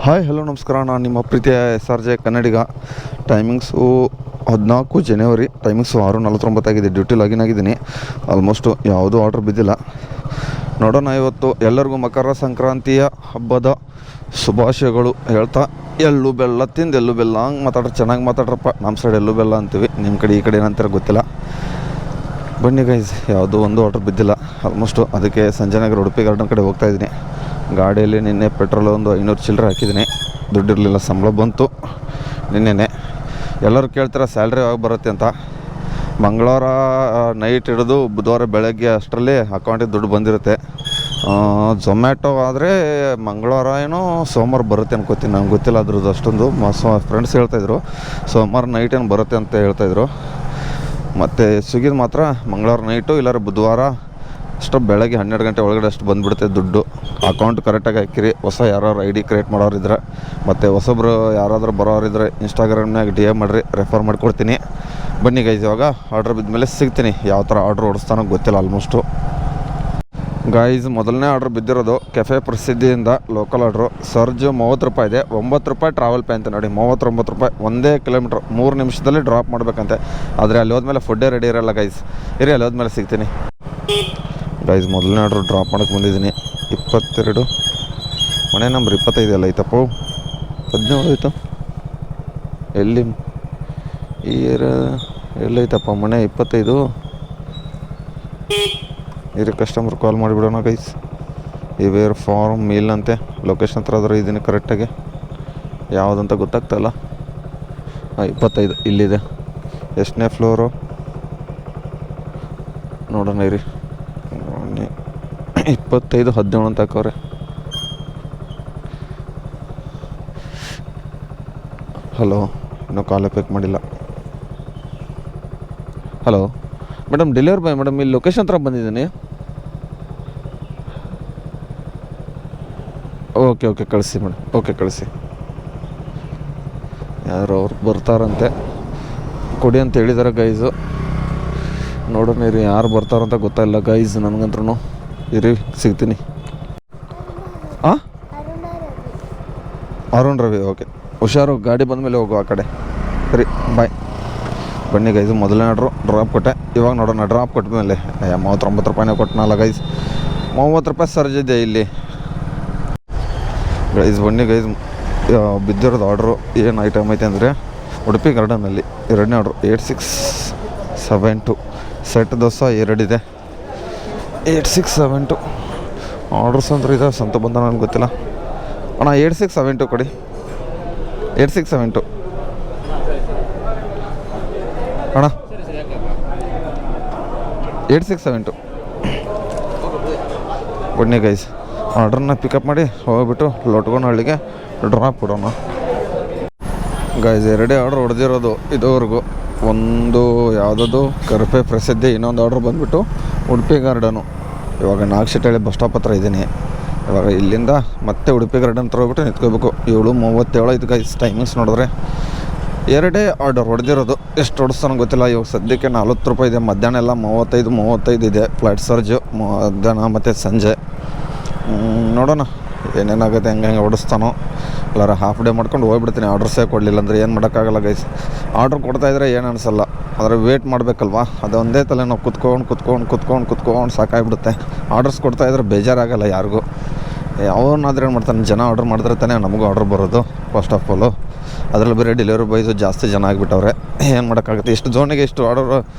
Hi hello ನಮಸ್ಕಾರ. ನಾನು ನಿಮ್ಮ ಪ್ರೀತಿಯ SRJ ಕನ್ನಡಿಗ. ಟೈಮಿಂಗ್ಸು 14 ಜನವರಿ, ಟೈಮಿಂಗ್ಸು 6:49 ಆಗಿದೆ. ಡ್ಯೂಟಿ ಲಾಗಿನ್ ಆಗಿದ್ದೀನಿ. ಆಲ್ಮೋಸ್ಟು ಯಾವುದೂ ಆರ್ಡ್ರ್ ಬಿದ್ದಿಲ್ಲ. ನೋಡೋಣ. ಇವತ್ತು ಎಲ್ಲರಿಗೂ ಮಕರ ಸಂಕ್ರಾಂತಿಯ ಹಬ್ಬದ ಶುಭಾಶಯಗಳು ಹೇಳ್ತಾ, ಎಳ್ಳು ಬೆಲ್ಲ ತಿಂದು ಎಳ್ಳು ಬೆಲ್ಲ ಹಂಗೆ ಮಾತಾಡ್ರೆ ಚೆನ್ನಾಗಿ ಮಾತಾಡ್ರಪ್ಪ. ನಮ್ಮ ಸೈಡ್ ಎಳ್ಳು ಬೆಲ್ಲ ಅಂತೀವಿ, ನಿಮ್ಮ ಕಡೆ ಈ ಕಡೆ ಏನಂತಾರೆ ಗೊತ್ತಿಲ್ಲ. ಬನ್ನಿ ಗೈಸ್, ಯಾವುದೂ ಒಂದು ಆರ್ಡ್ರ್ ಬಿದ್ದಿಲ್ಲ ಆಲ್ಮೋಸ್ಟು. ಅದಕ್ಕೆ ಸಂಜಯನಗರ ಉಡುಪಿ ಗಾರ್ಡನ್ ಕಡೆ ಹೋಗ್ತಾಯಿದ್ದೀನಿ. ಗಾಡಿಯಲ್ಲಿ ನಿನ್ನೆ ಪೆಟ್ರೋಲ್ ಒಂದು 500 ಚಿಲ್ಲರೆ ಹಾಕಿದ್ದೀನಿ. ದುಡ್ಡಿರಲಿಲ್ಲ, ಸಂಬಳ ಬಂತು ನಿನ್ನೆ. ಎಲ್ಲರೂ ಕೇಳ್ತಾರೆ ಸ್ಯಾಲ್ರಿ ಯಾವಾಗ ಬರುತ್ತೆ ಅಂತ. ಮಂಗಳವಾರ ನೈಟ್ ಹಿಡಿದು ಬುಧವಾರ ಬೆಳಗ್ಗೆ ಅಷ್ಟರಲ್ಲಿ ಅಕೌಂಟಿಗೆ ದುಡ್ಡು ಬಂದಿರುತ್ತೆ. ಝೊಮ್ಯಾಟೊ ಆದರೆ ಮಂಗಳವಾರ ಏನೋ ಸೋಮವಾರ ಬರುತ್ತೆ ಅನ್ಕೋತೀನಿ, ನಂಗೆ ಗೊತ್ತಿಲ್ಲ ಅದ್ರದ್ದು ಅಷ್ಟೊಂದು. ಫ್ರೆಂಡ್ಸ್ ಹೇಳ್ತಾಯಿದ್ರು ಸೋಮವಾರ ನೈಟ್ ಏನು ಬರುತ್ತೆ ಅಂತ ಹೇಳ್ತಾಯಿದ್ರು. ಮತ್ತು ಸ್ವಿಗ್ಗಿದು ಮಾತ್ರ ಮಂಗಳವಾರ ನೈಟು ಇಲ್ಲಾರ ಬುಧವಾರ ಅಷ್ಟು ಬೆಳಗ್ಗೆ 12 ಗಂಟೆ ಒಳಗಡೆ ಅಷ್ಟು ಬಂದುಬಿಡುತ್ತೆ ದುಡ್ಡು. ಅಕೌಂಟ್ ಕರೆಕ್ಟಾಗಿ ಹಾಕಿರಿ. ಹೊಸ ಯಾರು ID ಕ್ರಿಯೇಟ್ ಮಾಡೋರಿದ್ರೆ ಮತ್ತು ಹೊಸೊಬ್ರು ಯಾರಾದರೂ ಬರೋರಿದ್ರೆ ಇನ್ಸ್ಟಾಗ್ರಾಮ್ನಾಗ DM ಮಾಡಿರಿ, ರೆಫರ್ ಮಾಡಿಕೊಡ್ತೀನಿ. ಬನ್ನಿ ಗೈಸ್, ಇವಾಗ ಆರ್ಡ್ರ್ ಬಿದ್ದ ಮೇಲೆ ಸಿಗ್ತೀನಿ. ಯಾವ ಥರ ಆರ್ಡ್ರ್ ಓಡಿಸ್ತಾನೋ ಗೊತ್ತಿಲ್ಲ ಆಲ್ಮೋಸ್ಟು. ಗೈಸ್, ಮೊದಲನೇ ಆರ್ಡ್ರ್ ಬಿದ್ದಿರೋದು ಕೆಫೆ ಪ್ರಸಿದ್ಧಿಯಿಂದ ಲೋಕಲ್ ಆರ್ಡ್ರು. ಸರ್ಜು 30 ರೂಪಾಯಿ ಇದೆ, 9 ರೂಪಾಯಿ ಟ್ರಾವೆಲ್ ಪೇ ಅಂತ ನೋಡಿ. 39 ರೂಪಾಯಿ, 1 ಕಿಲೋಮೀಟ್ರ್ 3 ನಿಮಿಷದಲ್ಲಿ ಡ್ರಾಪ್ ಮಾಡಬೇಕಂತೆ. ಆದರೆ ಅಲ್ಲಿ ಹೋದ್ಮೇಲೆ ಫುಡ್ಡೇ ರೆಡಿ ಇರೋಲ್ಲ ಗೈಸ್. ಇರಿ, ಅಲ್ಲಿ ಹೋದ್ಮೇಲೆ ಸಿಗ್ತೀನಿ ಗೈಸ್. ಮೊದಲನೇ ಆರ್ಡ್ರು ಡ್ರಾಪ್ ಮಾಡೋಕ್ಕೆ ಬಂದಿದ್ದೀನಿ. 22 ಮನೆ ನಂಬರ್ 25 ಎಲ್ಲ ಐತಪ್ಪ. 17 ಆಯಿತು. ಎಲ್ಲಿ ಎಲ್ಲೈತಪ್ಪ ಮನೆ 25. ಇರಿ, ಕಸ್ಟಮರ್ ಕಾಲ್ ಮಾಡಿಬಿಡೋಣ ಗೈಸ್. ಇವೇರ್ ಫಾರ್ಮ್ ಮೀಲ್ ಅಂತೆ. ಲೊಕೇಶನ್ ಹತ್ರ ಆದರೂ ಇದ್ದೀನಿ ಕರೆಕ್ಟಾಗಿ, ಯಾವುದಂತ ಗೊತ್ತಾಗ್ತಾಯಿಲ್ಲ. 25 ಇಲ್ಲಿದೆ. ಎಷ್ಟನೇ ಫ್ಲೋರು ನೋಡೋಣ ಇರಿ. 25 17 ಅಂತ ಹಾಕವ್ರೆ. ಹಲೋ, ಇನ್ನೂ ಕಾಲೇ ಪಿಕ್ ಮಾಡಿಲ್ಲ. Hello madam, delivery boy madam, ಇಲ್ಲಿ ಲೊಕೇಶನ್ ಹತ್ರ ಬಂದಿದ್ದೀನಿ. ಓಕೆ ಕಳಿಸಿ ಮೇಡಮ್. ಓಕೆ ಕಳಿಸಿ. ಯಾರು ಅವ್ರು ಬರ್ತಾರಂತೆ, ಕೊಡಿ ಅಂತ ಹೇಳಿದ್ದಾರೆ ಗೈಸು. ನೋಡೋಣ ಇರಿ, ಯಾರು ಬರ್ತಾರಂತ ಗೊತ್ತಾಯಿಲ್ಲ ಗೈಸ್ ನನಗಂದ್ರೂ. ಇರಿ, ಸಿಗ್ತೀನಿ. ಅರುಣ್ ರವಿ. ಓಕೆ, ಹುಷಾರು. ಗಾಡಿ ಬಂದಮೇಲೆ ಹೋಗು ಆ ಕಡೆ. ಸರಿ, ಬಾಯ್. ಬನ್ನಿ ಗೈಸು, ಮೊದಲನೇ ಆರ್ಡ್ರು ಡ್ರಾಪ್ ಕೊಟ್ಟೆ. ಇವಾಗ ನೋಡೋಣ ಡ್ರಾಪ್ ಕೊಟ್ಟ ಮೇಲೆ 39 ರೂಪಾಯಿನೇ ಕೊಟ್ಟನಲ್ಲ ಗೈಸ್. 30 ರೂಪಾಯಿ ಸರ್ಜ್ ಇದೆ ಇಲ್ಲಿ ಗೈಸ್. ಬನ್ನಿ ಗೈಸ್, ಬಿದ್ದಿರೋದು ಆರ್ಡ್ರು ಏನು ಐಟಮ್ ಐತೆ ಅಂದರೆ ಉಡುಪಿ ಗಾರ್ಡನಲ್ಲಿ ಎರಡನೇ ಆರ್ಡ್ರು 8672 ಸೆಟ್ ದೋಸೆ 2 ಇದೆ. 8672 ಆರ್ಡ್ರಸ್ ಅಂದ್ರೆ ಇದೆ. ಸಂತ ಬಂದ ನನಗೆ ಗೊತ್ತಿಲ್ಲ ಅಣ್ಣ. 8672 ಕೊಡಿ. 8672 ಅಣ್ಣ. 8672 ಬನ್ನಿ ಗೈಸ್, ಆರ್ಡ್ರನ್ನ ಪಿಕಪ್ ಮಾಡಿ ಹೋಗ್ಬಿಟ್ಟು ಲೊಟ್ಗೊಂಡಹಳ್ಳಿಗೆ ಡ್ರಾಪ್ ಕೊಡೋಣ ಗೈಸ್. 2 ಆರ್ಡ್ರ್ ಹೊಡೆದಿರೋದು ಇದುವರೆಗೂ. ಒಂದು ಯಾವುದದು ಕರಪೆ ಪ್ರಸಿದ್ಧಿ, ಇನ್ನೊಂದು ಆರ್ಡ್ರ್ ಬಂದುಬಿಟ್ಟು ಉಡುಪಿ ಗಾರ್ಡನು. ಇವಾಗ ನಾಗಶೆಟ್ಟಹಳ್ಳಿ ಬಸ್ ಸ್ಟಾಪ್ ಹತ್ರ ಇದ್ದೀನಿ. ಇವಾಗ ಇಲ್ಲಿಂದ ಮತ್ತೆ ಉಡುಪಿ ಗಾರ್ಡನ್ ಹತ್ರ ಹೋಗ್ಬಿಟ್ಟು ನಿಂತ್ಕೋಬೇಕು. 7:37 ಇದು ಗೈಸ್. ಟೈಮಿಂಗ್ಸ್ ನೋಡಿದ್ರೆ 2 ಆರ್ಡರ್ ಹೊಡೆದಿರೋದು. ಎಷ್ಟು ಹೊಡಿಸ್ತಾನೋ ಗೊತ್ತಿಲ್ಲ. ಇವಾಗ ಸದ್ಯಕ್ಕೆ 40 ರೂಪಾಯಿ ಇದೆ. ಮಧ್ಯಾಹ್ನ ಎಲ್ಲ 35 ಇದೆ ಫ್ಲೈಟ್ ಚಾರ್ಜು ಮಧ್ಯಾಹ್ನ ಮತ್ತು ಸಂಜೆ. ನೋಡೋಣ ಏನೇನಾಗುತ್ತೆ, ಹೆಂಗೆ ಹೊಡಿಸ್ತಾನೋ. ಎಲ್ಲಾರ ಹಾಫ್ ಡೇ ಮಾಡ್ಕೊಂಡು ಹೋಗ್ಬಿಡ್ತೀನಿ. ಆರ್ಡ್ರಸ್ಸೇ ಕೊಡಲಿಲ್ಲ ಅಂದರೆ ಏನು ಮಾಡೋಕ್ಕಾಗಲ್ಲ ಗೈಸ್. ಆರ್ಡ್ರ್ ಕೊಡ್ತಾಯಿದ್ರೆ ಏನು ಅನಿಸಲ್ಲ, ಆದರೆ ವೇಟ್ ಮಾಡಬೇಕಲ್ವಾ, ಅದೊಂದೇ ತಲೆ ನಾವು ಕುತ್ಕೊಂಡು ಸಾಕಾಗಿಬಿಡುತ್ತೆ. ಆರ್ಡ್ರಸ್ ಕೊಡ್ತಾಯಿದ್ರೆ ಬೇಜಾರಾಗಲ್ಲ ಯಾರಿಗೂ. ಅವನಾದ್ರೆ ಏನು ಮಾಡ್ತಾನೆ, ಜನ ಆರ್ಡ್ರ್ ಮಾಡಿದ್ರೆ ತಾನೇ ನಮಗೂ ಆರ್ಡ್ರ್ ಬರೋದು ಫಸ್ಟ್ ಆಫ್ ಆಲು. ಅದರಲ್ಲಿ ಬೇರೆ ಡೆಲಿವರಿ ಬಾಯ್ಸು ಜಾಸ್ತಿ ಜನ ಆಗಿಬಿಟ್ಟವ್ರೆ. ಏನು ಮಾಡೋಕ್ಕಾಗುತ್ತೆ. ಇಷ್ಟು ಝೋನಿಗೆ ಇಷ್ಟು ಆರ್ಡರ್,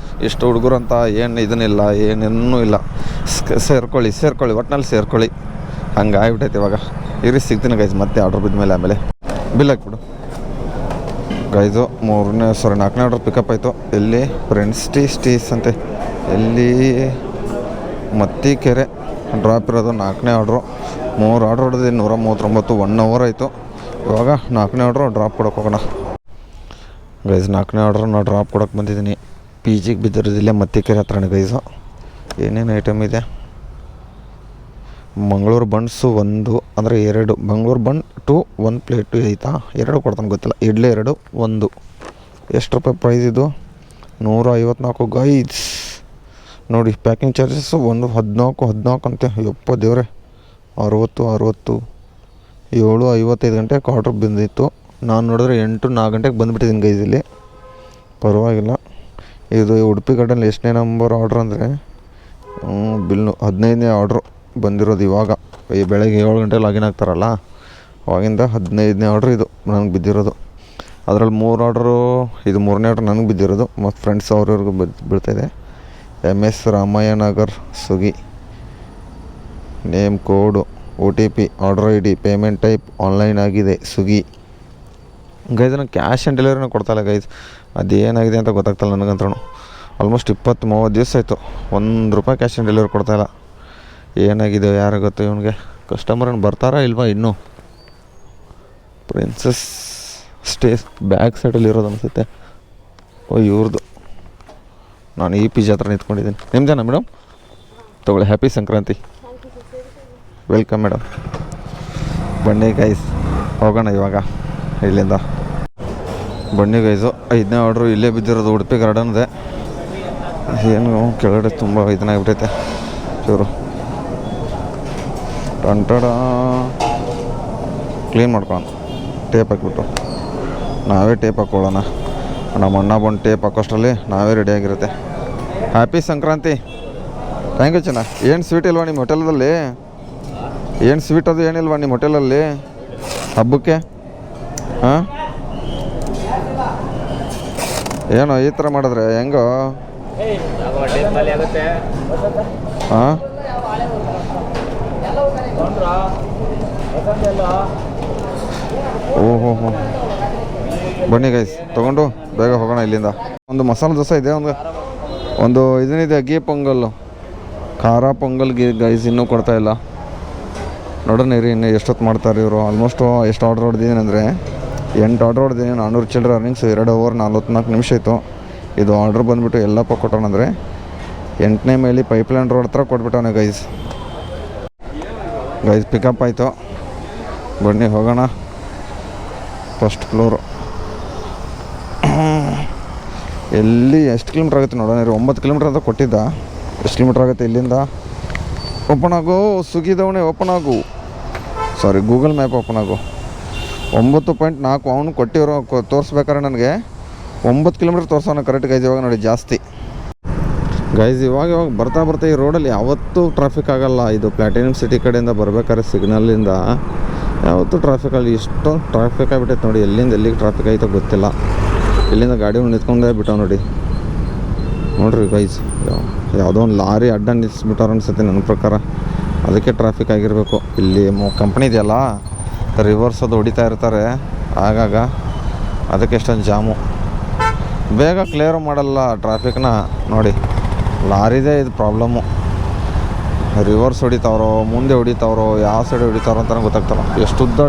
ಇಷ್ಟು ಹುಡುಗರು ಅಂತ ಏನು ಇದನ್ನಿಲ್ಲ, ಏನೇನೂ ಇಲ್ಲ. ಸೇರ್ಕೊಳ್ಳಿ ಒಟ್ಟಿನಲ್ಲಿ ಸೇರ್ಕೊಳ್ಳಿ. ಹಂಗೆ ಆಗಿಬಿಟ್ಟೈತೆ ಇವಾಗ. ಇರಿ, ಸಿಗ್ತೀನಿ ಗೈಸ್ ಮತ್ತೆ ಆರ್ಡ್ರ್ ಬಿದ್ದ ಮೇಲೆ. ಆಮೇಲೆ ಬಿಲ್ ಹಾಕ್ಬಿಡು ಗೈಸು. 4ನೇ ಆರ್ಡ್ರ್ ಪಿಕಪ್ ಆಯಿತು. ಎಲ್ಲಿ ಫ್ರೆಂಡ್ಸ್ ಟೀಸ್ ಅಂತೆ, ಎಲ್ಲಿ ಮತ್ತಿಕೆರೆ ಡ್ರಾಪ್ ಇರೋದು. 4ನೇ ಆರ್ಡ್ರು. 3 ಆರ್ಡ್ರ್ ಹೊಡೆದು 139, 1 ಅವರ್ ಆಯಿತು. ಇವಾಗ 4ನೇ ಆರ್ಡ್ರು ಡ್ರಾಪ್ ಕೊಡೋಕೆ ಹೋಗೋಣ ಗೈಸ್. 4ನೇ ಆರ್ಡ್ರನ್ನ ಡ್ರಾಪ್ ಕೊಡೋಕೆ ಬಂದಿದ್ದೀನಿ. PGಗೆ ಬಿದ್ದಿರೋದಿಲ್ಲ, ಮತ್ತಿಕೆರೆ ಹತ್ರನೇ ಗೈಸು. ಏನೇನು ಐಟಮ್ ಇದೆ? ಮಂಗಳೂರು ಬನ್ಸು 1 ಅಂದರೆ 2, ಬೆಂಗಳೂರು ಬನ್ 2 1 ಪ್ಲೇಟು ಐತಾ? 2 ಕೊಡ್ತಾನೆ ಗೊತ್ತಿಲ್ಲ. ಇಡ್ಲಿ 2 1. ಎಷ್ಟು ರೂಪಾಯಿ ಪ್ರೈಸ್ ಇದು? 154 ಗೈಸ್. ನೋಡಿ, ಪ್ಯಾಕಿಂಗ್ ಚಾರ್ಜಸ್ಸು 14 ಅಂತೆ. ಯಪ್ಪ ದೇವ್ರೆ. 60 7:55 ಗಂಟೆಗೆ ಆರ್ಡ್ರ್ ಬಂದಿತ್ತು. ನಾನು ನೋಡಿದ್ರೆ 8-4 ಗಂಟೆಗೆ ಬಂದುಬಿಟ್ಟಿದ್ದೀನಿ ಗೈಸ್. ಇಲ್ಲಿ ಪರವಾಗಿಲ್ಲ. ಇದು ಉಡುಪಿ ಗಾರ್ಡನ್ ಎಷ್ಟನೇ ನಂಬರ್ ಆರ್ಡ್ರ್ ಅಂದರೆ ಬಿಲ್ಲು 15ನೇ ಆರ್ಡ್ರು ಬಂದಿರೋದು. ಇವಾಗ ಈ ಬೆಳಗ್ಗೆ 7 ಗಂಟೆಗೆ ಲಾಗಿನ್ ಆಗ್ತಾರಲ್ಲ ಅವಾಗಿಂದ 15ನೇ ಆರ್ಡ್ರ್ ಇದು ನನಗೆ ಬಿದ್ದಿರೋದು. ಅದರಲ್ಲಿ 3 ಆರ್ಡ್ರು, ಇದು 3ನೇ ಆರ್ಡ್ರ್ ನನಗೆ ಬಿದ್ದಿರೋದು. ಮತ್ತು ಫ್ರೆಂಡ್ಸ್ ಅವ್ರವ್ರಿಗೂ ಬೀಳ್ತಾಯಿದೆ. MS Ramaiah Nagar, Swiggy. Name, code, OTP, order ID, payment type online ಆಗಿದೆ, ಸ್ವಿಗ್ಗಿ. ಗೈಸ್ ನನಗೆ ಕ್ಯಾಶ್ ಆನ್ ಡೆಲಿವರಿನ ಕೊಡ್ತಾಯಿಲ್ಲ ಗೈಸ್. ಅದೇನಾಗಿದೆ ಅಂತ ಗೊತ್ತಾಗ್ತಾಯಿಲ್ಲ ನನಗಂತೂ. ಆಲ್ಮೋಸ್ಟ್ 20-30 ದಿವಸ ಆಯಿತು, ₹1 ಕ್ಯಾಶ್ ಆನ್ ಡೆಲಿವರಿ ಕೊಡ್ತಾಯಿಲ್ಲ. ಏನಾಗಿದೆ ಯಾರು ಗೊತ್ತು ಇವನಿಗೆ. ಕಸ್ಟಮರನ್ನು ಬರ್ತಾರಾ ಇಲ್ವಾ ಇನ್ನೂ. ಪ್ರಿನ್ಸಸ್ ಸ್ಟೇಸ್ ಬ್ಯಾಕ್ ಸೈಡಲ್ಲಿ ಇರೋದು ಅನಿಸುತ್ತೆ. ಇವ್ರದ್ದು. ನಾನು ಈ PG ಹತ್ರ ನಿಂತ್ಕೊಂಡಿದ್ದೀನಿ. ನಿಮ್ದೇನಾ ಮೇಡಮ್? ತೊಗೊಳ್ಳಿ, ಹ್ಯಾಪಿ ಸಂಕ್ರಾಂತಿ. Welcome madam. ಬನ್ನಿ ಗೈಸ್ ಹೋಗೋಣ ಇವಾಗ ಇಲ್ಲಿಂದ. ಬನ್ನಿ ಗೈಸು, 5ನೇ ಆರ್ಡ್ರು ಇಲ್ಲೇ ಬಿದ್ದಿರೋದು ಉಡುಪಿ ಗಾರ್ಡನ್ದೆ. ಏನು ಕೆಳಗಡೆ ತುಂಬ ಇದನ್ನಾಗಿಬಿಟ್ಟೈತೆ ಚೂರು. ಟಂಟಡ ಕ್ಲೀನ್ ಮಾಡ್ಕೊಳ್ಳೋಣ, ಟೇಪ್ ಹಾಕಿಬಿಟ್ಟು. ನಾವೇ ಟೇಪ್ ಹಾಕ್ಕೊಳ್ಳೋಣ. ನಮ್ಮ ಅಣ್ಣ ಬಂದು ಟೇಪ್ ಹಾಕೋಷ್ಟರಲ್ಲಿ ನಾವೇ ರೆಡಿಯಾಗಿರುತ್ತೆ. ಹ್ಯಾಪಿ ಸಂಕ್ರಾಂತಿ. ಥ್ಯಾಂಕ್ ಯು ಚೆನ್ನ. ಏನು ಸ್ವೀಟ್ ಇಲ್ವಾ ನಿಮ್ಮ ಹೋಟೆಲಲ್ಲಿ? ಏನು ಸ್ವೀಟ್ ಅದು ಏನಿಲ್ವಾ ನಿಮ್ಮ ಹೋಟೆಲಲ್ಲಿ ಹಬ್ಬಕ್ಕೆ? ಹಾಂ, ಏನೋ ಈ ಥರ ಮಾಡಿದ್ರೆ ಹೆಂಗೋ? ಹಾಂ, ಓಹೋ ಹೋ. ಬನ್ನಿ ಗೈಸ್ ತೊಗೊಂಡು ಬೇಗ ಹೋಗೋಣ ಇಲ್ಲಿಂದ. ಒಂದು ಮಸಾಲೆ ದೋಸೆ ಇದೆ, ಒಂದು ಇದನ್ನಿದೆ ಗೀ ಪೊಂಗಲ್ಲು, ಖಾರ ಪೊಂಗಲ್ಗೆ ಗೈಸ್ ಇನ್ನೂ ಕೊಡ್ತಾಯಿಲ್ಲ. ನೋಡೋಣ ಇರಿ ಇನ್ನು ಎಷ್ಟೊತ್ತು ಮಾಡ್ತಾರೆ ಇವರು. ಆಲ್ಮೋಸ್ಟು ಎಷ್ಟು ಆರ್ಡ್ರ್ ಹೊಡೆದಿದ್ದೀನಿ ಅಂದರೆ 8 ಆರ್ಡ್ರ್ ಹೊಡೆದಿದ್ದೀನಿ. 400 ಚಿಲ್ಲರೆ ಅರ್ನಿಂಗ್ಸು. 2:44 ಆಯಿತು. ಇದು ಆರ್ಡ್ರ್ ಬಂದುಬಿಟ್ಟು ಎಲ್ಲಪ್ಪ ಕೊಟ್ಟೋಣಂದರೆ 8ನೇ ಮೈಲಿ ಪೈಪ್ಲೈನ್ ರೋಡ್ ಹತ್ರ ಕೊಟ್ಬಿಟ್ಟವನೆ ಗೈಸ್. ಪಿಕಪ್ ಆಯಿತು. ಬನ್ನಿ ಹೋಗೋಣ. First floor. ಎಲ್ಲಿ ಎಷ್ಟು ಕಿಲೋಮೀಟ್ರ್ ಆಗುತ್ತೆ ನೋಡೋಣ ಇರಿ. 9 ಕಿಲೋಮೀಟ್ರ್ ಅಂತ ಕೊಟ್ಟಿದ್ದ. ಎಷ್ಟು ಕಿಲೋಮೀಟ್ರ್ ಆಗುತ್ತೆ ಇಲ್ಲಿಂದ? ಓಪನ್ ಆಗು ಸ್ವಿಗ್ಗಿದವನೇ, ಓಪನ್ ಆಗು. ಸಾರಿ, ಗೂಗಲ್ ಮ್ಯಾಪ್ ಓಪನ್ ಆಗು. 9.4 ಅವನು ಕೊಟ್ಟಿರೋ ತೋರಿಸ್ಬೇಕಾರೆ ನನಗೆ 9 ಕಿಲೋಮೀಟ್ರ್ ತೋರಿಸೋಣ ಕರೆಕ್ಟ್ ಗೈಸ್. ಇವಾಗ ನೋಡಿ ಜಾಸ್ತಿ ಗೈಸ್. ಇವಾಗ ಬರ್ತಾ ಈ ರೋಡಲ್ಲಿ ಯಾವತ್ತೂ ಟ್ರಾಫಿಕ್ ಆಗೋಲ್ಲ. ಇದು ಪ್ಲಾಟಿನಮ್ ಸಿಟಿ ಕಡೆಯಿಂದ ಬರ್ಬೇಕಾದ್ರೆ ಸಿಗ್ನಲ್ಲಿಂದ ಯಾವತ್ತೂ ಟ್ರಾಫಿಕಲ್ಲಿ ಇಷ್ಟೊಂದು ಟ್ರಾಫಿಕ್ ಆಗಿಬಿಟ್ಟೈತೆ ನೋಡಿ. ಎಲ್ಲಿಂದ ಎಲ್ಲಿಗೆ ಟ್ರಾಫಿಕ್ ಆಯಿತೋ ಗೊತ್ತಿಲ್ಲ. ಇಲ್ಲಿಂದ ಗಾಡಿ ನಿಂತ್ಕೊಂಡೇ ಬಿಟ್ಟಾವ ನೋಡ್ರಿ ಗೈಸ್. ಯಾವುದೋ ಒಂದು ಲಾರಿ ಅಡ್ಡ ನಿಲ್ಲಿಸ್ಬಿಟ್ಟಾರ ಅನ್ಸುತ್ತೆ ನನ್ನ ಪ್ರಕಾರ. ಅದಕ್ಕೆ ಟ್ರಾಫಿಕ್ ಆಗಿರಬೇಕು. ಇಲ್ಲಿ ಕಂಪ್ನಿ ಇದೆಯಲ್ಲ, ರಿವರ್ಸ್ ಅದು ಹೊಡಿತಾ ಇರ್ತಾರೆ ಆಗಾಗ, ಅದಕ್ಕೆ ಎಷ್ಟೊಂದು ಜಾಮು. ಬೇಗ ಕ್ಲಿಯರ್ ಮಾಡಲ್ಲ ಟ್ರಾಫಿಕ್ನ ನೋಡಿ. ಲಾರಿದೇ ಇದು ಪ್ರಾಬ್ಲಮ್ಮು. ರಿವರ್ಸ್ ಹೊಡಿತಾವ್ರೋ ಮುಂದೆ ಹೊಡಿತಾವ್ರೋ ಯಾವ ಸೈಡ್ ಹೊಡಿತಾವ್ರೋ ಅಂತ ಗೊತ್ತಾಗ್ತಲ್ಲ. ಎಷ್ಟು ಉದ್ದ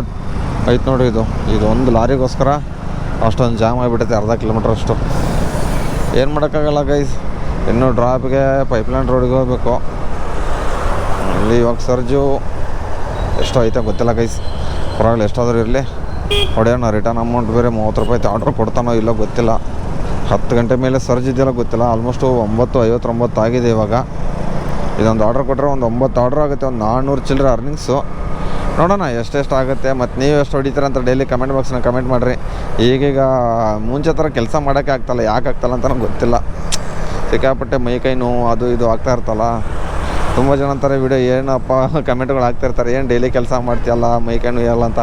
ಐತೆ ನೋಡಿ ಇದು ಒಂದು ಲಾರಿಗೋಸ್ಕರ ಅಷ್ಟೊಂದು ಜಾಮ್ ಆಗಿಬಿಟ್ಟೈತೆ. ಅರ್ಧ ಕಿಲೋಮೀಟ್ರ್ ಅಷ್ಟು. ಏನು ಮಾಡೋಕ್ಕಾಗಲ್ಲ ಗೈಸ್. ಇನ್ನೂ ಡ್ರಾಪ್ಗೆ ಪೈಪ್ಲೈನ್ ರೋಡಿಗೆ ಹೋಗಬೇಕು. ಇಲ್ಲಿ ಇವಾಗ ಸರ್ಜು ಎಷ್ಟು ಐತೆ ಗೊತ್ತಿಲ್ಲ ಗೈಸ್. ಪರವಾಗಿಲ್ಲ, ಎಷ್ಟಾದರೂ ಇರಲಿ ಹೊಡೆಯೋಣ. ರಿಟರ್ನ್ ಅಮೌಂಟ್ ಬೇರೆ ₹30 ಆರ್ಡ್ರ್ ಕೊಡ್ತಾನೋ ಇಲ್ಲೋ ಗೊತ್ತಿಲ್ಲ. 10 ಗಂಟೆ ಮೇಲೆ ಸರ್ಜ್ ಇದೆಯಲ್ಲ ಗೊತ್ತಿಲ್ಲ. ಆಲ್ಮೋಸ್ಟು 9:59 ಆಗಿದೆ ಇವಾಗ. ಇದೊಂದು ಆರ್ಡ್ರ್ ಕೊಟ್ಟರೆ ಒಂದು 9 ಆರ್ಡ್ರ್ ಆಗುತ್ತೆ. ಒಂದು 400 ಚಿಲ್ಲರೆ ಅರ್ನಿಂಗ್ಸು. ನೋಡೋಣ ಎಷ್ಟೆಷ್ಟು ಆಗುತ್ತೆ. ಮತ್ತು ನೀವು ಎಷ್ಟು ಹೊಡಿತೀರ ಅಂತ ಡೈಲಿ ಕಮೆಂಟ್ ಬಾಕ್ಸ್ನ ಕಮೆಂಟ್ ಮಾಡಿರಿ. ಈಗೀಗ ಮುಂಚೆ ಥರ ಕೆಲಸ ಮಾಡೋಕ್ಕೆ ಆಗ್ತಾಯಿಲ್ಲ. ಯಾಕೆ ಆಗ್ತಾಯಿಲ್ಲ ಅಂತ ನನಗೆ ಗೊತ್ತಿಲ್ಲ. ಸಿಕ್ಕಾಪಟ್ಟೆ ಮೈಕೈ ನೋವು ಅದು ಇದು ಆಗ್ತಾ ಇರ್ತಲ್ಲ. ತುಂಬ ಜನ ಅಂತಾರೆ ವಿಡಿಯೋ ಏನಪ್ಪ ಕಮೆಂಟ್ಗಳು ಆಗ್ತಾಯಿರ್ತಾರೆ, ಏನು ಡೈಲಿ ಕೆಲಸ ಮಾಡ್ತೀಯಲ್ಲ ಮೈಕೈ ನೋಯಲ್ಲ ಅಂತ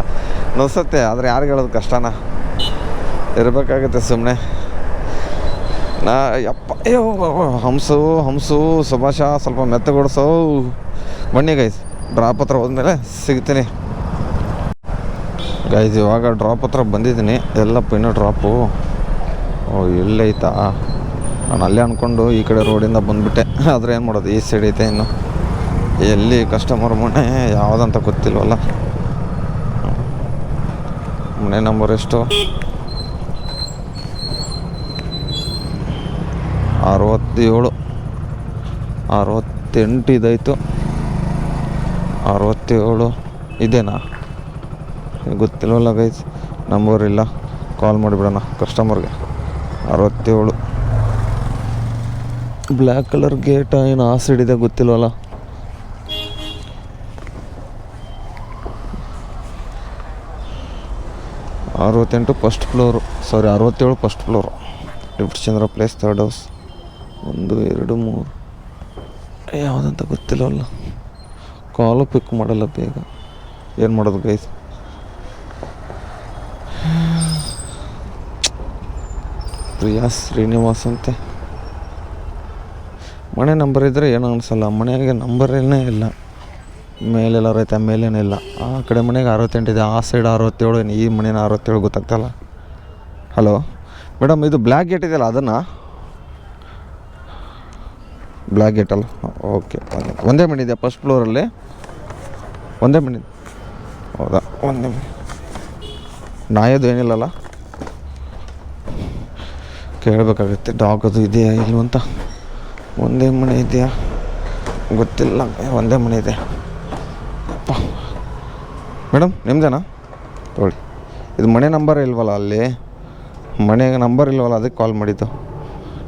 ನೋಸುತ್ತೆ. ಆದರೆ ಯಾರಿಗೆ ಹೇಳೋದು ಕಷ್ಟನ, ಇರಬೇಕಾಗುತ್ತೆ ಸುಮ್ಮನೆ. ಅಯ್ಯೋ ಹಂಸು ಸುಭಾಷ ಸ್ವಲ್ಪ ಮೆತ್ತಗೊಡಿಸೋ. ಬನ್ನಿ ಗೈಸ್, ಡ್ರಾಪ್ ಹತ್ರ ಹೋದ್ಮೇಲೆ ಸಿಗ್ತೀನಿ ಗೈಸ್. ಇವಾಗ ಡ್ರಾಪ್ ಹತ್ರ ಬಂದಿದ್ದೀನಿ. ಎಲ್ಲಪ್ಪ ಇನ್ನೂ ಡ್ರಾಪು. ಎಲ್ಲೈತಾ? ನಾನು ಅಲ್ಲೇ ಅಂದ್ಕೊಂಡು ಈ ಕಡೆ ರೋಡಿಂದ ಬಂದುಬಿಟ್ಟೆ. ಆದರೆ ಏನು ಮಾಡೋದು, ಈ ಸೈಡ್ ಐತೆ. ಇನ್ನು ಎಲ್ಲಿ ಕಸ್ಟಮರ್ ಮನೆ ಯಾವುದಂತ ಗೊತ್ತಿಲ್ವಲ್ಲ. ಮನೆ ನಂಬರ್ ಎಷ್ಟು? 67, 68 ಇದಾಯಿತು. 67 ಇದೇನಾ ಗೊತ್ತಿಲ್ವಲ್ಲ ಗೈಸ್. ನಂಬರ್ ಇಲ್ಲ, ಕಾಲ್ ಮಾಡಿಬಿಡೋಣ ಕಸ್ಟಮರ್ಗೆ. 67 ಬ್ಲ್ಯಾಕ್ ಕಲರ್ ಗೇಟ ಏನು ಆ ಸೈಡ್ ಇದೆ ಗೊತ್ತಿಲ್ವಲ್ಲ. 68 ಫಸ್ಟ್ ಫ್ಲೋರು, ಸಾರಿ 67 ಫಸ್ಟ್ ಫ್ಲೋರು. ಲಿಫ್ಟ್ ಚಂದ್ರ ಪ್ಲೇಸ್ 3rd ಹೌಸ್. 1 2 3 ಯಾವುದಂತ ಗೊತ್ತಿಲ್ಲವಲ್ಲ, ಕಾಲು ಪಿಕ್ ಮಾಡಲ್ಲ ಬೇಗ. ಏನು ಮಾಡೋದು ಗೈಸ್? ಪ್ರಿಯಾ ಶ್ರೀನಿವಾಸ್ ಅಂತೆ. ಮನೆ ನಂಬರ್ ಇದ್ದರೆ ಏನೂ ಅನಿಸಲ್ಲ, ಮನೆಯಾಗೆ ನಂಬರೇನೇ ಇಲ್ಲ. ಮೇಲೆಲ್ಲ ಐತೆ, ಮೇಲೇನಿಲ್ಲ. ಆ ಕಡೆ ಮನೆಗೆ 68 ಇದೆ, ಆ ಸೈಡ್ 67, ಈ ಮನೇನ 67 ಗೊತ್ತಾಗ್ತಲ್ಲ. ಹಲೋ ಮೇಡಮ್, ಇದು ಬ್ಲ್ಯಾಕ್ ಗೇಟ್ ಇದೆಯಲ್ಲ ಅದನ್ನು? ಬ್ಲ್ಯಾಕ್ ಗೇಟ್ ಅಲ್ಲ, ಓಕೆ. ಒಂದೇ ಮನೆ ಇದೆ ಫಸ್ಟ್ ಫ್ಲೋರಲ್ಲಿ, ಒಂದೇ ಮನೆ. ಹೌದಾ, ಒಂದೇ ಮನೆ. ನಾಯೋದು ಏನಿಲ್ಲಲ್ಲ, ಕೇಳಬೇಕಾಗುತ್ತೆ ಡಾಗ್ ಅದು ಇದೆಯಾ ಇಲ್ವಂತ. ಒಂದೇ ಮನೆ ಇದೆಯಾ ಗೊತ್ತಿಲ್ಲ, ಒಂದೇ ಮನೆ ಇದೆ. ಮೇಡಮ್ ನಿಮ್ಮದೇನಾ? ತೊಗೊಳ್ಳಿ. ಇದು ಮನೆ ನಂಬರ್ ಇಲ್ವಲ್ಲ, ಅಲ್ಲಿ ಮನೆಗೆ ನಂಬರ್ ಇಲ್ವಲ್ಲ, ಅದಕ್ಕೆ ಕಾಲ್ ಮಾಡಿದ್ದು.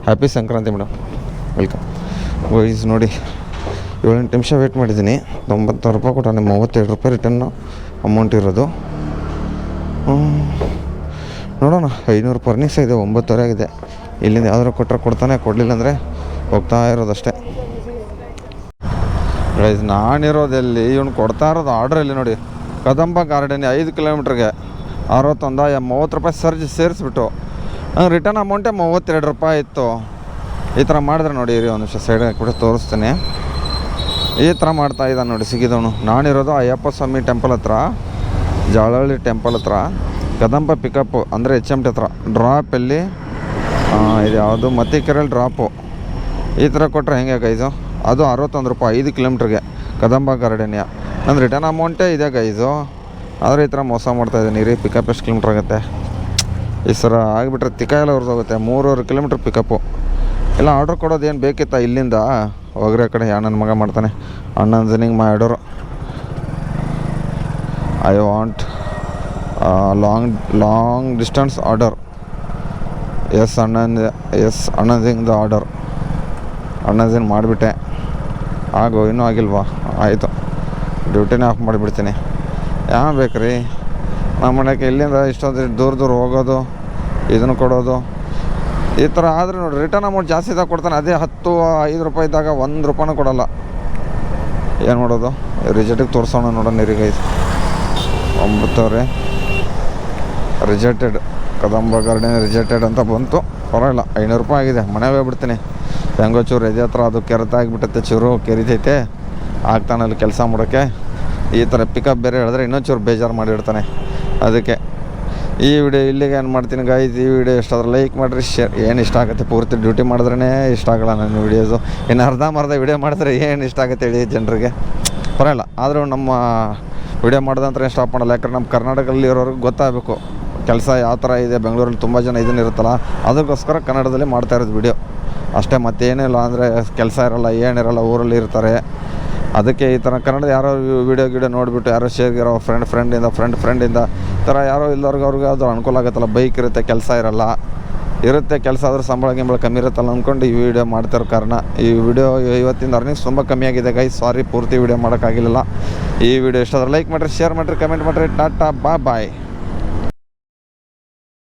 Happy Sankranti madam, welcome. ವೈಸ್ ನೋಡಿ, 7-8 ನಿಮಿಷ ವೆಯ್ಟ್ ಮಾಡಿದ್ದೀನಿ. 90 ರೂಪಾಯಿ ಕೊಟ್ಟ, ನಿಮ್ಮ 37 ರೂಪಾಯಿ ರಿಟರ್ನ್ ಅಮೌಂಟ್ ಇರೋದು. ನೋಡೋಣ, 500 ಪರ್ನಿಸ್ ಇದೆ, 9:30 ಆಗಿದೆ. ಇಲ್ಲಿಂದ ಯಾವ್ದಾರು ಕೊಟ್ಟರೆ ಕೊಡ್ತಾನೆ, ಕೊಡಲಿಲ್ಲ ಅಂದರೆ ಹೋಗ್ತಾ ಇರೋದಷ್ಟೇ. ಗೈಸ್ ನಾನಿರೋದೆಲ್ಲಿ, ಇವನು ಕೊಡ್ತಾ ಇರೋದು ಆರ್ಡ್ರಲ್ಲಿ ನೋಡಿ, ಕದಂಬ ಗಾರ್ಡನ್ 5 ಕಿಲೋಮೀಟ್ರಿಗೆ 61 30 ರೂಪಾಯಿ ಸರ್ಜ್ ಸೇರಿಸ್ಬಿಟ್ಟು ನಂಗೆ ರಿಟರ್ನ್ ಅಮೌಂಟೇ 32 ರೂಪಾಯಿ ಇತ್ತು. ಈ ಥರ ಮಾಡಿದ್ರೆ ನೋಡಿ, ಇರಿ ಒಂದು ನಿಮಿಷ ಸೈಡ್ ಹಾಕ್ಬಿಟ್ಟು ತೋರಿಸ್ತೀನಿ. ಈ ಥರ ಮಾಡ್ತಾ ಇದ್ದಾನೆ ನೋಡಿ ಸಿಗಿದವನು. ನಾನಿರೋದು ಅಯ್ಯಪ್ಪ ಸ್ವಾಮಿ ಟೆಂಪಲ್ ಹತ್ರ, ಜಾಳಹಳ್ಳಿ ಟೆಂಪಲ್ ಹತ್ರ. ಕದಂಬ ಪಿಕಪ್ಪು ಅಂದರೆ HMT ಹತ್ರ. ಡ್ರಾಪ್ ಎಲ್ಲಿ ಇದು ಯಾವುದು ಮತ್ತಿಕೆರೆಯಲ್ಲಿ ಡ್ರಾಪು. ಈ ಥರ ಕೊಟ್ಟರೆ ಹೆಂಗೆ ಗೈಸು? ಅದು 61 ರೂಪಾಯಿ 5 ಕಿಲೋಮೀಟ್ರಿಗೆ ಕದಂಬ ಗಾರ್ಡನ್ಯ. ನನ್ನ ರಿಟರ್ನ್ ಅಮೌಂಟೇ ಇದೆ ಗೈಸು, ಆದರೆ ಈ ಥರ ಮೋಸ ಮಾಡ್ತಾಯಿದ್ದೀನಿ. ರೀ ಪಿಕಪ್ ಎಷ್ಟು ಕಿಲೋಮೀಟ್ರ್ ಆಗುತ್ತೆ? ಈ ಸರ ಆಗಿಬಿಟ್ರೆ ತಿಕ್ಕ ಎಲ್ಲ ಹೊರದೋಗುತ್ತೆ. 3.5 ಕಿಲೋಮೀಟ್ರ್ ಪಿಕಪ್ಪು. ಎಲ್ಲ ಆರ್ಡ್ರ್ ಕೊಡೋದು ಏನು ಬೇಕಿತ್ತ ಇಲ್ಲಿಂದ? ಹೋಗ್ರೆ ಕಡೆ ನನ್ನ ಮಗ ಮಾಡ್ತಾನೆ. ಅಣ್ಣಂಜನಿಗೆ ಮಾಡೋರು, I want long distance order. Yes ಅಣ್ಣಂಜಿಂದ ಆರ್ಡರ್. ಅಣ್ಣಂಜಿನ ಮಾಡಿಬಿಟ್ಟೆ. ಇನ್ನೂ ಆಗಿಲ್ವಾ? ಆಯಿತು, ಡ್ಯೂಟಿನೇ ಆಫ್ ಮಾಡಿಬಿಡ್ತೀನಿ. ಯಾವ ಬೇಕು ರೀ ನಮ್ಮ ಮನೆಗೆ? ಇಲ್ಲಿಂದ ಇಷ್ಟೊಂದು ದೂರ ಹೋಗೋದು, ಇದನ್ನು ಕೊಡೋದು, ಈ ಥರ ಆದರೆ ನೋಡಿ ರಿಟರ್ನ್ ಅಮೌಂಟ್ ಜಾಸ್ತಿ ಇದ್ದಾಗ ಕೊಡ್ತಾನೆ. ಅದೇ 10-5 ರೂಪಾಯಿ ಇದ್ದಾಗ 1 ರೂಪಾಯಿನೂ ಕೊಡೋಲ್ಲ. ಏನು ಮಾಡೋದು? ರಿಜೆಕ್ಟಿಗೆ ತೋರಿಸೋಣ ನೋಡೋಣ. ನೀರಿಗೆ 9 ರಿಜೆಕ್ಟೆಡ್, ಕದಂಬ ಗಾರ್ಡನ್ ರಿಜೆಕ್ಟೆಡ್ ಅಂತ ಬಂತು. ಪರವಾಗಿಲ್ಲ, 500 ರೂಪಾಯಿ ಆಗಿದೆ. ಮನೆಗೆ ಹೋಗ್ಬಿಡ್ತೀನಿ. ಹೆಂಗೋ ಚೂರು ಎದೆ ಹತ್ರ ಅದು ಕೆರೆತಾಗಿಬಿಟ್ಟೈತೆ, ಚೂರು ಕೆರಿತೈತೆ, ಆಗ್ತಾನಲ್ಲಿ ಕೆಲಸ ಮಾಡೋಕ್ಕೆ. ಈ ಥರ ಪಿಕಪ್ ಬೇರೆ ಹೇಳಿದ್ರೆ ಇನ್ನೊಂದು ಚೂರು ಬೇಜಾರು ಮಾಡಿಡ್ತಾನೆ. ಅದಕ್ಕೆ ಈ ವಿಡಿಯೋ ಇಲ್ಲಿಗೆ ಏನು ಮಾಡ್ತೀನಿ ಗಾಯ್ಸ್. ಈ ವಿಡಿಯೋ ಎಷ್ಟಾದ್ರೂ ಲೈಕ್ ಮಾಡಿರಿ, ಶೇರ್. ಏನು ಇಷ್ಟ ಆಗುತ್ತೆ? ಪೂರ್ತಿ ಡ್ಯೂಟಿ ಮಾಡಿದ್ರೇ ಇಷ್ಟ ಆಗಲ್ಲ ನನ್ನ ವೀಡಿಯೋಸು. ಇನ್ನು ಅರ್ಧಂಬರ್ಧ ವಿಡಿಯೋ ಮಾಡಿದ್ರೆ ಏನು ಇಷ್ಟ ಆಗುತ್ತೆ ಹೇಳಿ ಜನರಿಗೆ? ಪರವಾಗಿಲ್ಲ, ಆದರೂ ನಮ್ಮ ವಿಡಿಯೋ ಮಾಡೋದಂತ ಸ್ಟಾಪ್ ಮಾಡಲ್ಲ. ಯಾಕಂದ್ರೆ ನಮ್ಮ ಕರ್ನಾಟಕದಲ್ಲಿ ಇರೋರಿಗೆ ಗೊತ್ತಾಗಬೇಕು ಕೆಲಸ ಯಾವ ಥರ ಇದೆ. ಬೆಂಗಳೂರಲ್ಲಿ ತುಂಬ ಜನ ಇದನ್ನಿರುತ್ತಲ್ಲ, ಅದಕ್ಕೋಸ್ಕರ ಕನ್ನಡದಲ್ಲಿ ಮಾಡ್ತಾ ಇರೋದು ವಿಡಿಯೋ ಅಷ್ಟೇ. ಮತ್ತೇನಿಲ್ಲ, ಅಂದರೆ ಕೆಲಸ ಇರೋಲ್ಲ, ಏನಿರೋಲ್ಲ, ಊರಲ್ಲಿ ಇರ್ತಾರೆ. ಅದಕ್ಕೆ ಈ ಥರ ಕನ್ನಡ ಯಾರೋ ವೀಡಿಯೋ ನೋಡಿಬಿಟ್ಟು ಯಾರೋ ಶೇರ್ಗಿರೋ ಫ್ರೆಂಡಿಂದ ಈ ಥರ ಯಾರೋ ಇಲ್ಲವ್ರಿಗೆ ಅವ್ರಿಗೆ ಅದು ಅನುಕೂಲ ಆಗುತ್ತಲ್ಲ. ಬೈಕ್ ಇರುತ್ತೆ, ಕೆಲಸ ಇರುತ್ತೆ, ಕೆಲಸ ಆದರೂ ಸಂಬಳ ಕಮ್ಮಿ ಇರುತ್ತಲ್ಲ ಅಂದ್ಕೊಂಡು ಈ ವಿಡಿಯೋ ಮಾಡ್ತಿರೋ ಕಾರಣ. ಈ ವಿಡಿಯೋ ಇವತ್ತಿಂದ ಅರ್ನಿಂಗ್ಸ್ ತುಂಬ ಕಮ್ಮಿ ಆಗಿದೆ ಗೈಸ್. ಸಾರಿ, ಪೂರ್ತಿ ವಿಡಿಯೋ ಮಾಡೋಕ್ಕಾಗಿಲ್ಲ. ಈ ವಿಡಿಯೋ ಇಷ್ಟಾದ್ರೆ ಲೈಕ್ ಮಾಡಿರಿ, ಶೇರ್ ಮಾಡಿರಿ, ಕಮೆಂಟ್ ಮಾಡಿರಿ. ಟಾಟಾ, ಬಾಯ್.